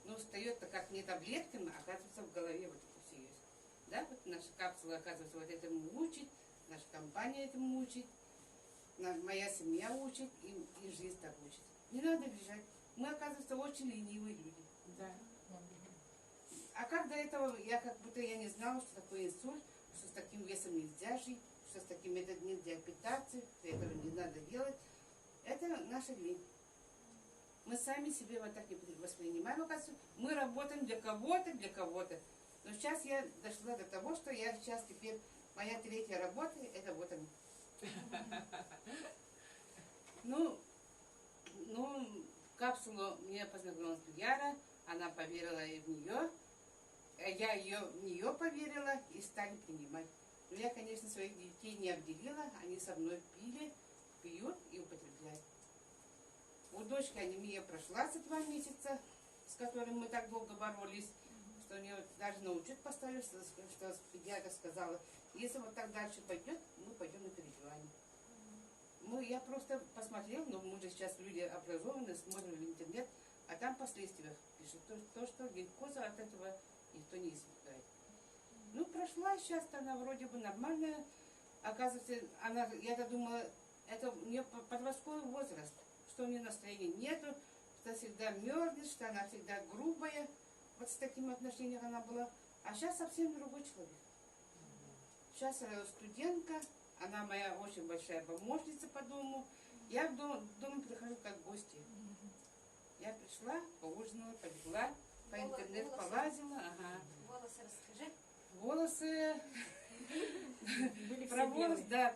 но встает-то как не таблетками, а оказывается, в голове вот это все есть. Да, вот наша капсула, оказывается, вот этому учит, наша компания этому учит, моя семья учит, и жизнь так учит. Не надо бежать. Мы, оказывается, очень ленивые люди. Да. А как до этого, я как будто я не знала, что такое инсульт, что с таким весом нельзя жить, что с таким методом нельзя питаться, что этого не надо делать. Это наша лень. Мы сами себе вот так не воспринимаем, оказывается. Мы работаем для кого-то. Но сейчас я дошла до того, что я сейчас теперь, моя 3-я работа, это вот она. Ну, капсулу мне познакомилась Яра, она поверила и в нее, я в нее поверила и стали принимать. Но я, конечно, своих детей не обделила, они со мной пьют и употребляют. У дочки анемия прошла за 2 месяца, с которым мы так долго боролись, что у нее даже на учет поставили, что педиатр сказала, если вот так дальше пойдет, мы пойдем на переживание. Ну, я просто посмотрела, но мы же сейчас люди образованные, смотрим в интернет, а там последствия пишут, то, что глюкоза от этого никто не избегает. Ну, прошла, сейчас она вроде бы нормальная, оказывается, я-то думала, это у нее подростковый возраст, что у нее настроения нету, что всегда мерзнет, что она всегда грубая. Вот с таким отношением она была. А сейчас совсем другой человек. Сейчас студентка, она моя очень большая помощница по дому. Я в дом прихожу как гостья. Я пришла, поужинала, полегла, по интернету полазила. Ага. Волосы расскажи. Волосы.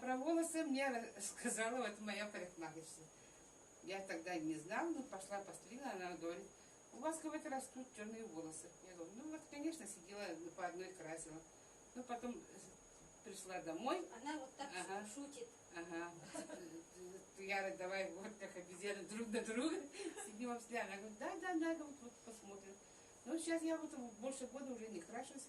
Про волосы мне сказала вот моя парикмахерша. Я тогда не знала, но пошла постригла, она говорит, у вас, говорит, растут черные волосы. Я говорю, ну вот, конечно, сидела по одной красила. Ну, потом пришла домой. Она вот так шутит. Ага. Яра, давай вот как обезьяны друг на друга сидим обстряли. Она говорит, да, говорит, вот посмотрим. Ну, сейчас я вот больше года уже не крашусь.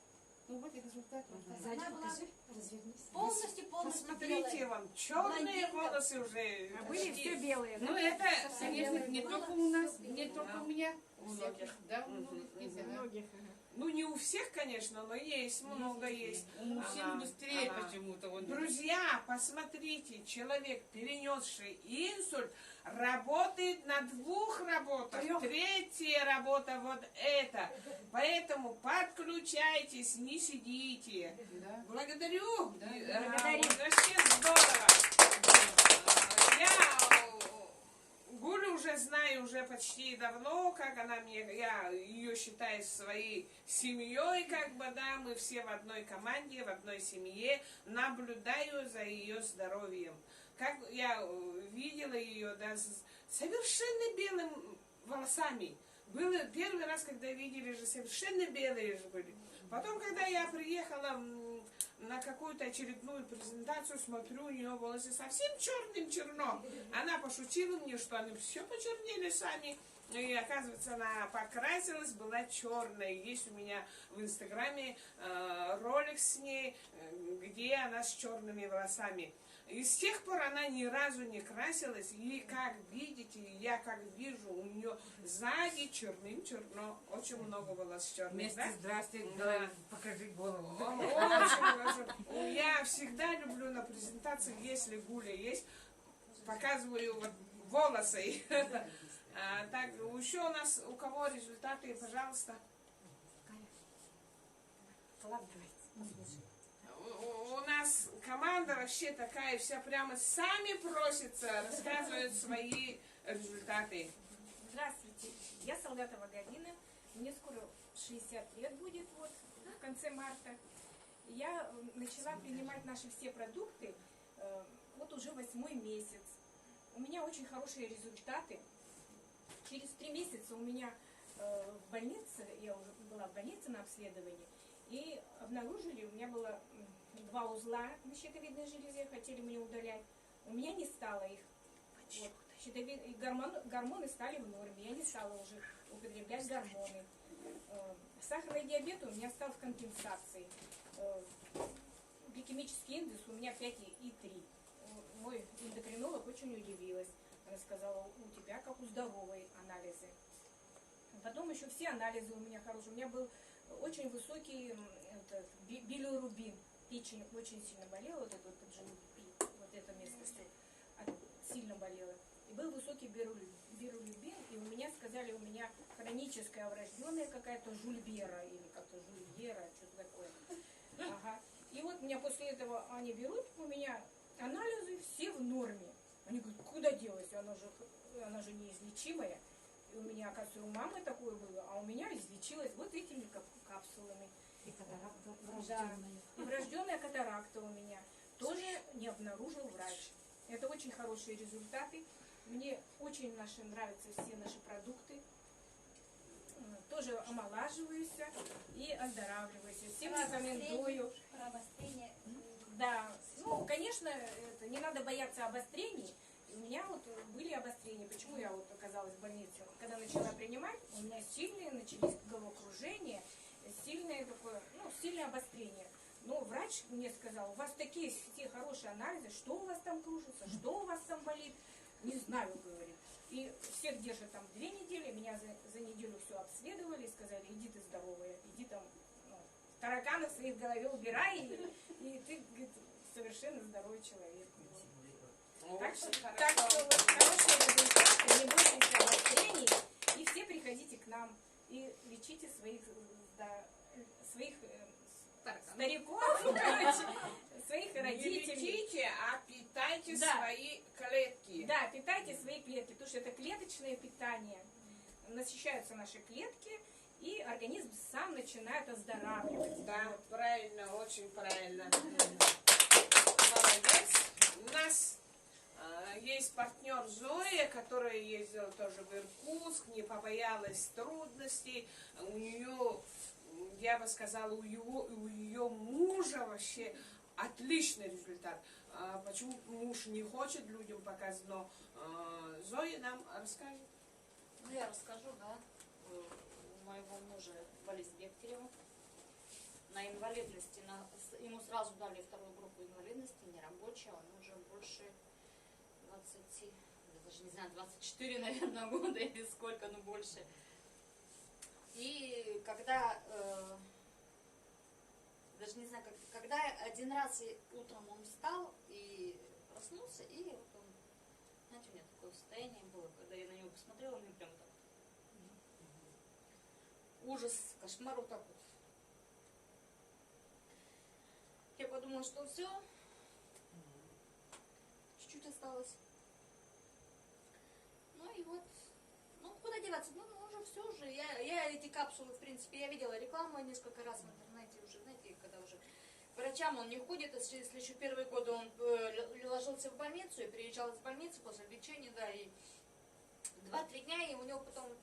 Ну, вот и результат. Сзади Она была покажи, развернись. полностью Посмотрите, белая. вам черные Блондинка. волосы уже. А были все белые, да? Ну, это, конечно, белое не было, только у нас, всё не белое. только у меня. У многих. Да, у многих есть, У ага. многих. Ага. Ну, не у всех, конечно, но есть, много есть. У мужчин Ага, быстрее ага. почему-то. Вот. Друзья, посмотрите, человек, перенесший инсульт, работает на 2 работах. 3-я работа вот это. Поэтому подключайтесь, не сидите. Да. Благодарю. Да, Благодарю. Вообще здорово. Я Гулю уже знаю уже почти давно, как она мне, я ее считаю своей семьей, как бы, да, мы все в одной команде, в одной семье, наблюдаю за ее здоровьем. Как я видела ее, да, с совершенно белым волосами. Было первый раз, когда видели, же совершенно белые же были. Потом, когда я приехала на какую-то очередную презентацию, смотрю, у нее волосы совсем черным-черно. Она пошутила мне, что они все почернели сами. И оказывается, она покрасилась, была черная. Есть у меня в Инстаграме ролик с ней, где она с черными волосами. И с тех пор она ни разу не красилась. И как видите, я как вижу, у нее сзади черным-черно. Очень много волос черных. Вместе Да? здрасте, Да. покажи голову. Очень. Я всегда люблю на презентации, если Гуля есть, показываю вот волосы. Так, еще у нас, у кого результаты, пожалуйста. У нас команда вообще такая, вся прямо сами просятся, рассказывают свои результаты. Здравствуйте, я Солдатова Галина, мне скоро 60 лет будет, вот, в конце марта. Я начала принимать наши все продукты вот уже 8-й месяц. У меня очень хорошие результаты. Через 3 месяца у меня в больнице, я уже была в больнице на обследовании, и обнаружили, у меня было 2 узла на щитовидной железе, хотели мне удалять. У меня не стало их. Вот. И гормоны стали в норме. Я не стала уже употреблять гормоны. Сахарный диабет у меня стал в компенсации. Гликемический индекс у меня 5,3. Мой эндокринолог очень удивилась. Она сказала, у тебя как у здоровой анализы. Потом еще все анализы у меня хорошие. У меня был очень высокий билирубин. Печень очень сильно болела, вот это место все сильно болело. И был высокий бирулюбин, и у меня сказали, у меня хроническая врожденная какая-то жульвера, или как-то жульвера, что-то такое. Ага. И вот меня после этого они берут, у меня анализы все в норме. Они говорят, куда делась? Она же неизлечимая. И у меня, оказывается, у мамы такое было, а у меня излечилась вот этими капсулами. И катаракта Да. врожденная. И врожденная катаракта у меня тоже не обнаружил врач. Это очень хорошие результаты. Мне очень нравятся все наши продукты. Тоже омолаживаюсь и оздоравливаюсь. Всем рекомендую. Про обострение. Да, ну, конечно, не надо бояться обострений. У меня вот были обострения. Почему я вот оказалась в больнице? Когда начала принимать, у меня сильные начались головокружения, сильное такое, сильное обострение. Но врач мне сказал, у вас такие все хорошие анализы, что у вас там кружится, что у вас там болит, не знаю, говорит. И всех держат там 2 недели, меня за неделю все обследовали и сказали, иди ты здоровая, иди там тараканы в своей голове убирай, и ты, говорит, совершенно здоровый человек. Так что вот хорошие результаты, не бойтесь обострений, и все приходите к нам и лечите своих стариков, своих Не родителей. лечите, а питайте Да. свои клетки. Да, питайте свои клетки, потому что это клеточное питание. Насыщаются наши клетки, и организм сам начинает оздоравливать. Да, правильно, очень правильно. Молодец. У нас есть партнер Зоя, которая ездила тоже в Иркутск, не побоялась трудностей. У нее, я бы сказала, у ее мужа вообще отличный результат. Почему муж не хочет людям показывать, но Зоя нам расскажет. Ну, я расскажу, да. У моего мужа болезнь Бехтерева. На инвалидности, ему сразу дали 2-ю группу инвалидности, нерабочая, он уже больше 20, я даже не знаю, 24, наверное, года или сколько, но больше. И И когда, даже не знаю, когда один раз утром он встал и проснулся, и вот он, знаете, у меня такое состояние было, когда я на него посмотрела, мне прям так ужас, кошмар вот так вот. Я подумала, что все, чуть-чуть осталось. Ну и вот, ну куда деваться, ну уже все уже. Я эти капсулы, в принципе, я видела рекламу несколько раз в интернете уже, знаете, когда уже к врачам он не ходит, если еще первые годы он ложился в больницу и приезжал из больницы после лечения, да, и 2-3 дня, и у него потом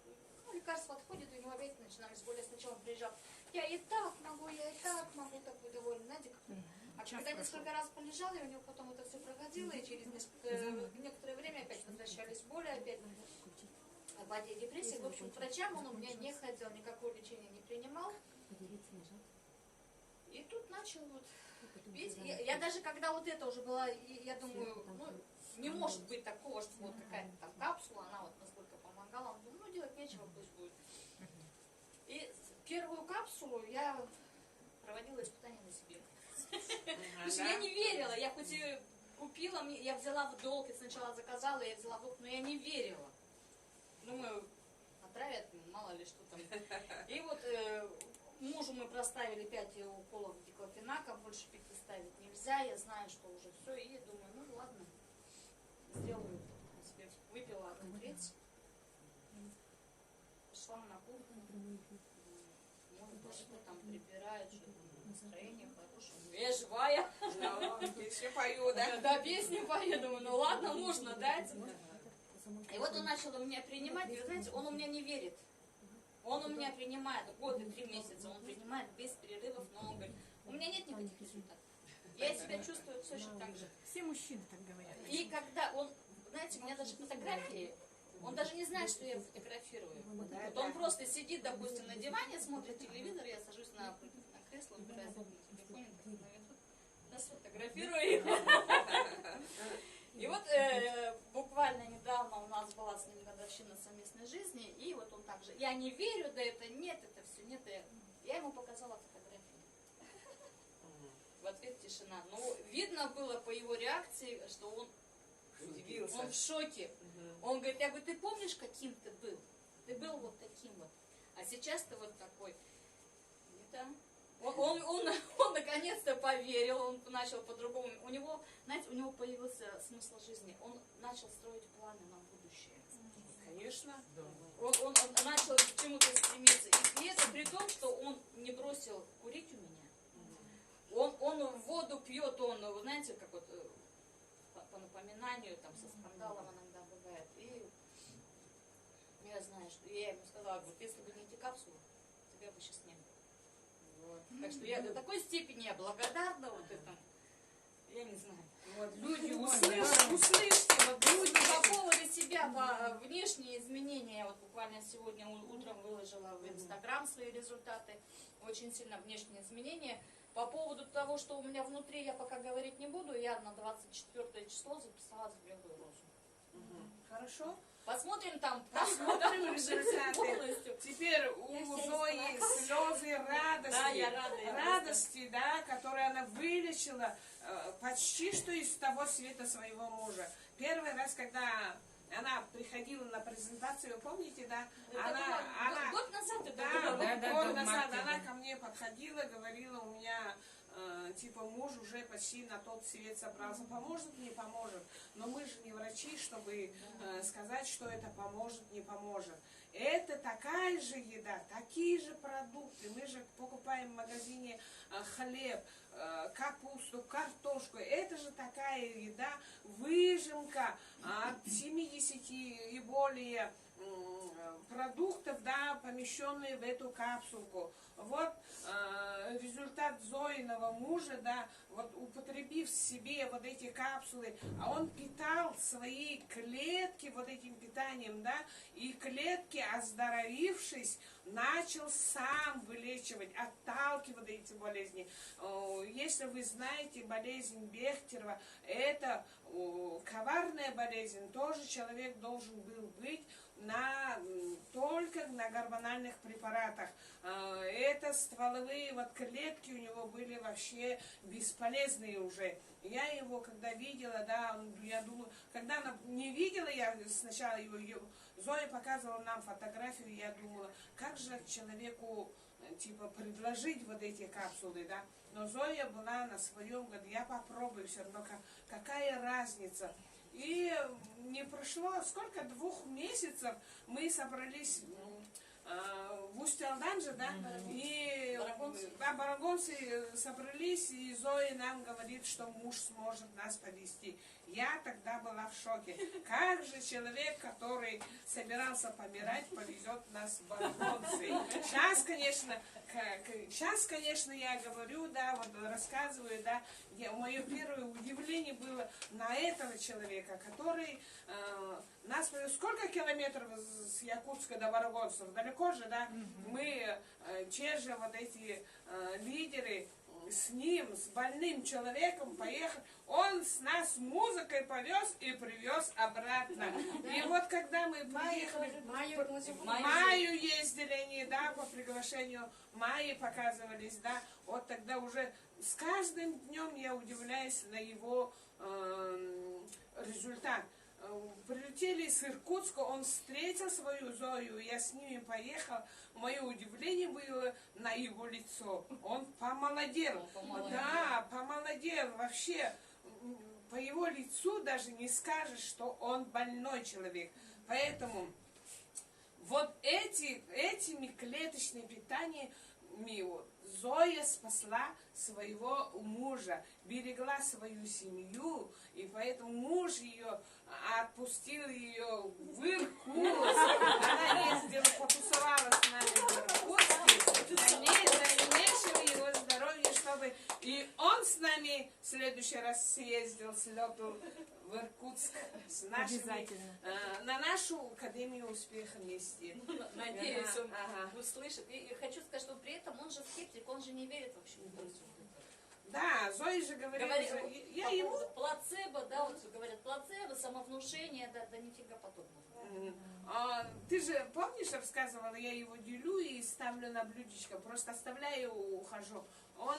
лекарства отходят, и у него опять начинались боли. Сначала он приезжал, я и так могу, такой довольный, знаете, как. А когда несколько раз полежал, и у него потом это все проходило, и через некоторое время опять возвращались боли, опять в воде депрессии. В общем, к врачам он у меня не ходил, никакого лечения не принимал. И тут начал вот пить. Я даже когда вот это уже была, я думаю, ну, не может быть такого, что вот какая-то там капсула, она вот настолько помогала. Он думал, ну делать нечего, пусть будет. И первую капсулу я проводила испытания на себе. Потому что я не верила, я хоть и купила, я взяла в долг, и сначала заказала, я взяла в долг, но я не верила. Думаю, отравят, мало ли что там. И вот мужу мы проставили 5 уколов диклофенака, больше 5 ставить нельзя, я знаю, что уже все, и думаю, ну ладно, сделаю себе, выпила 1 треть, пошла на кухню, что там прибирают, что настроение хорошее, я живая. Песню пою, да? Да, песню пою, думаю, ну ладно, можно дать. И вот он начал у меня принимать, и вы знаете, он у меня не верит. Он у меня принимает, годы, 3 месяца, он принимает без перерывов, но он говорит, у меня нет никаких результатов. Я себя чувствую все еще так же. Все мужчины так говорят. И когда он, знаете, у меня даже фотографии, он даже не знает, что я фотографирую. Вот он просто сидит, допустим, на диване, смотрит телевизор, я сажусь на кресло, убираю телефон, нас фотографирую. И вот буквально недавно у нас была с ним годовщина совместной жизни, и вот он также, я не верю, да это нет, это все нет, я ему показала фотографии. В ответ тишина. Ну, видно было по его реакции, что он Удивился. Он в шоке. Он говорит, я говорю, ты помнишь, каким ты был? Ты был вот таким вот. А сейчас ты вот такой. Это... Он наконец-то поверил, он начал по-другому. У него, знаете, у него появился смысл жизни. Он начал строить планы на будущее. Конечно. Он начал к чему-то стремиться. И это при том, что он не бросил курить у меня. Он воду пьет, он, вы знаете, как вот по напоминанию, там со скандалом иногда бывает. И я знаю, что я ему сказала, вот если бы не эти капсулы, тебя бы сейчас не было. Вот. Так что я до такой степени я благодарна вот этому. Я не знаю. Вот люди услышьте, вот люди. По поводу себя, по внешние изменения, вот буквально сегодня утром выложила в Инстаграм свои результаты, очень сильно внешние изменения. По поводу того, что у меня внутри, я пока говорить не буду, я на 24 число записалась в белую розу. Хорошо. Посмотрим там, Посмотрим результаты. полностью. Теперь у Зои слезы радости, Да, я рада, радости, да, которые она вылечила почти что из того света своего мужа. Первый раз, когда она приходила на презентацию, вы помните, да? Она год назад это да, было. год назад она ко мне подходила, говорила, у меня типа муж уже почти на тот свет собрался, поможет, не поможет. Но мы же не врачи, чтобы сказать, что это поможет, не поможет. Это такая же еда, такие же продукты. Мы же покупаем в магазине хлеб, капусту, картошку. Это же такая еда, выжимка от 70 и более продуктов, да, помещенные в эту капсулку. Вот результат Зоиного мужа, да, вот употребив себе вот эти капсулы, а он питал свои клетки вот этим питанием, да, и клетки, оздоровившись, начал сам вылечивать, отталкивать эти болезни. Если вы знаете, болезнь Бехтерева, это коварная болезнь, тоже человек должен был быть только на гормональных препаратах. Это стволовые вот клетки у него были вообще бесполезные уже. Я его, когда видела, да, я думаю, когда она не видела, я сначала его, Зоя показывала нам фотографию, я думала, как же человеку, типа, предложить вот эти капсулы, да. Но Зоя была на своем, говорит, я попробую все равно, какая разница. И не прошло, сколько, 2 месяцев мы собрались в Усть-Алдан, да, и барагонцы собрались, и Зоя нам говорит, что муж сможет нас повезти. Я тогда была в шоке. Как же человек, который собирался помирать, повезет нас в барагонцы? Сейчас, конечно, я говорю, да, вот рассказываю, да, мое первое удивление было на этого человека, который нас повез. Сколько километров с Якутска до барагонцев? Далеко же, да? Мы, те же вот эти лидеры, с ним, с больным человеком поехали. Он с нас музыкой повез и привез обратно. И вот когда мы приехали, Майю ездили они, да, по приглашению Майи показывались, да, вот тогда уже с каждым днем я удивляюсь на его результат. Прилетели из Иркутска, он встретил свою Зою, я с ними поехал. Мое удивление было на его лицо. Он помолодел. Да, помолодел. Вообще, по его лицу даже не скажешь, что он больной человек. Поэтому вот этими клеточными питаниями Зоя спасла своего мужа, берегла свою семью, и поэтому муж ее отпустил ее в Иркутск. Она ездила, потусовала с нами в Иркутске, дальнейшего его здоровья, чтобы... И он с нами в следующий раз съездил, слетал в Иркутск с нашими, на нашу Академию успеха вместе. Надеюсь, он услышит. И хочу сказать, что при этом он же скептик, он же не верит вообще в это. Да, Зоя же говорила, я ему... Плацебо, да, вот говорят, плацебо, самовнушение, да нифига подобного. Ты же помнишь, рассказывала, я его делю и ставлю на блюдечко, просто оставляю, ухожу. Он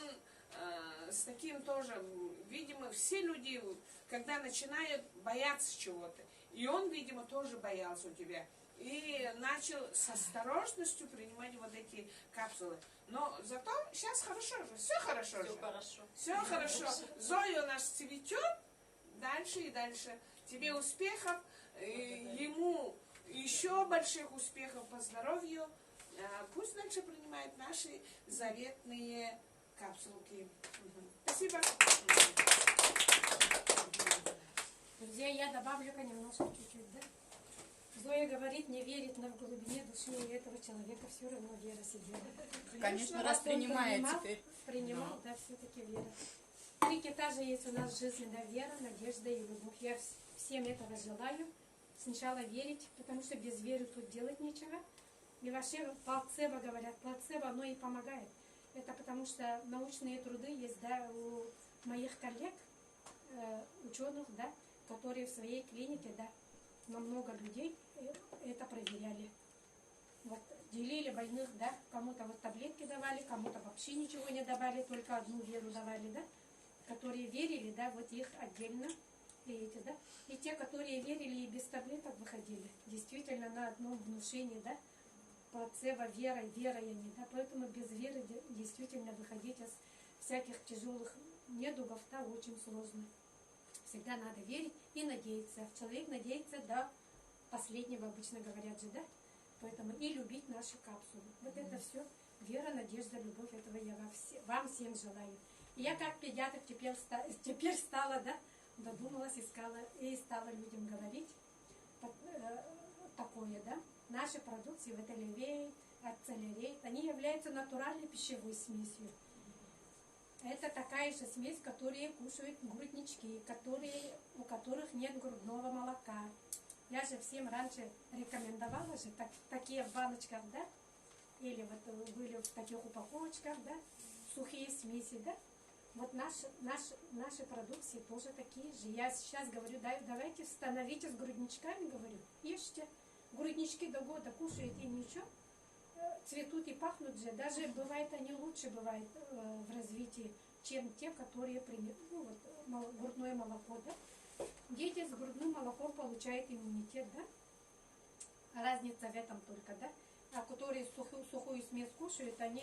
с таким тоже, видимо, все люди, когда начинают бояться чего-то, и он, видимо, тоже боялся у тебя. И начал с осторожностью принимать вот эти капсулы. Но зато сейчас хорошо же, все хорошо же. Все хорошо. Зоя у нас цветет дальше и дальше. Тебе успехов, ему еще больших успехов по здоровью. Пусть дальше принимает наши заветные капсулки. Спасибо. Друзья, я добавлю-ка немножко чуть-чуть, да? Зоя говорит, не верит, но в глубине души у этого человека все равно вера сидела. Конечно, раз принимает теперь. Принимал, да, все-таки вера. 3 кита же есть у нас в жизни, да, вера, надежда и любовь. Я всем этого желаю. Сначала верить, потому что без веры тут делать нечего. И вообще плацебо говорят, плацебо, оно и помогает. Это потому что научные труды есть, да, у моих коллег, ученых, да, которые в своей клинике, да, на много людей это проверяли. Вот, делили больных, да, кому-то вот таблетки давали, кому-то вообще ничего не давали, только одну веру давали, да, которые верили, да, вот их отдельно, и эти, да, и те, которые верили и без таблеток выходили, действительно на одном внушении, да, плацебо, верой они, да, поэтому без веры действительно выходить из всяких тяжелых недугов, да, очень сложно. Всегда надо верить и надеяться. Человек надеется до последнего, обычно говорят же, да? Поэтому и любить наши капсулы. Вот это все вера, надежда, любовь. Этого я вам всем желаю. И я как педиатр теперь стала, да, додумалась, и стала людям говорить такое, да? Наши продукции, ветолевей, ацелерейт, они являются натуральной пищевой смесью. Это такая же смесь, которые кушают груднички, у которых нет грудного молока. Я же всем раньше рекомендовала же такие в баночках, да, или вот были в таких упаковочках, да, сухие смеси, да. Вот наши продукции тоже такие же. Я сейчас говорю, давайте становитесь с грудничками, говорю, ешьте. груднички до года кушают и ничего, цветут и пахнут же. Даже бывает, они лучше бывают в развитии, чем те, которые примут грудное молоко, да. Дети с грудным молоком получают иммунитет, да. Разница в этом только, да. А которые сухую смесь кушают, они